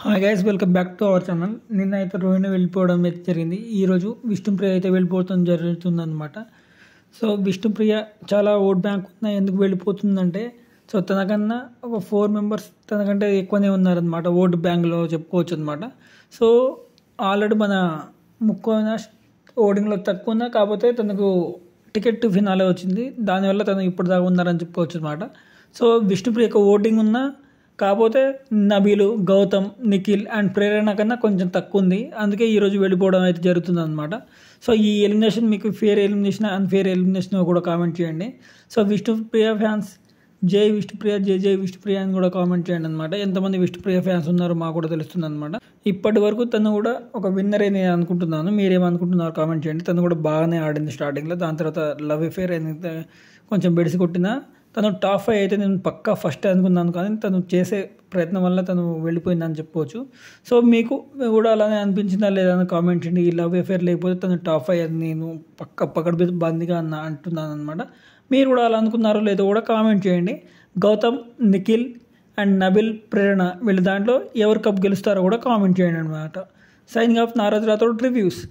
Hi guys, welcome back to our channel. నిన్న అయితే రోహిణి వెళ్ళిపోవడం అయితే జరిగింది. ఈరోజు విష్ణుప్రియ అయితే వెళ్ళిపోవడం జరుగుతుందన్నమాట. సో విష్ణుప్రియ చాలా ఓట్ బ్యాంక్ ఉన్న ఎందుకు వెళ్ళిపోతుందంటే, సో తనకన్నా ఒక 4 మెంబర్స్ తనకంటే ఎక్కువనే ఉన్నారనమాట ఓట్ బ్యాంక్లో చెప్పుకోవచ్చు అనమాట. సో ఆల్రెడీ మన ముక్కున ఓటింగ్లో తక్కువ ఉన్నా, కాకపోతే తనకు టికెట్ ఫినాలే వచ్చింది. దానివల్ల తను ఇప్పుడు దాకా ఉన్నారని చెప్పుకోవచ్చు అనమాట. సో విష్ణుప్రియకు ఓటింగ్ ఉన్నా, కాకపోతే నబీలు, గౌతమ్, నిఖిల్ అండ్ ప్రేరణ కన్నా కొంచెం తక్కువ ఉంది. అందుకే ఈరోజు వెళ్ళిపోవడం అయితే జరుగుతుంది అనమాట. సో ఈ ఎలిమినేషన్ మీకు ఫేర్ ఎలిమినేషన్, అన్ఫేర్ ఎలిమినేషన్ కూడా కామెంట్ చేయండి. సో విష్ణుప్రియ ఫ్యాన్స్ జై విష్ణుప్రియ, జై జై విష్ణుప్రియ అని కూడా కామెంట్ చేయండి అనమాట. ఎంతమంది విష్ణుప్రియ ఫ్యాన్స్ ఉన్నారో మాకు కూడా తెలుస్తుంది అనమాట. ఇప్పటి వరకు తను కూడా ఒక విన్నరే నేను అనుకుంటున్నాను. మీరేమనుకుంటున్నారు కామెంట్ చేయండి. తను కూడా బాగానే ఆడింది స్టార్టింగ్లో. దాని తర్వాత లవ్ అఫేర్ అయితే కొంచెం బెడిసి కొట్టినా తను టాప్ 5 అయితే నేను పక్కా ఫస్ట్ అనుకున్నాను, కానీ తను చేసే ప్రయత్నం వల్ల తను వెళ్ళిపోయిందని చెప్పుకోవచ్చు. సో మీకు కూడా అలానే అనిపించిందా లేదా అని కామెంట్ చేయండి. ఈ లవ్ అఫేర్ లేకపోతే తను టాప్ 5 అని నేను పకడ్ బందీగా అంటున్నాను అనమాట. మీరు కూడా అలా అనుకున్నారో లేదో కూడా కామెంట్ చేయండి. గౌతమ్, నిఖిల్ అండ్ నబిల్, ప్రేరణ వీళ్ళ దాంట్లో ఎవరు కప్ గెలుస్తారో కూడా కామెంట్ చేయండి అనమాట. Signing off Naraj Rathod reviews.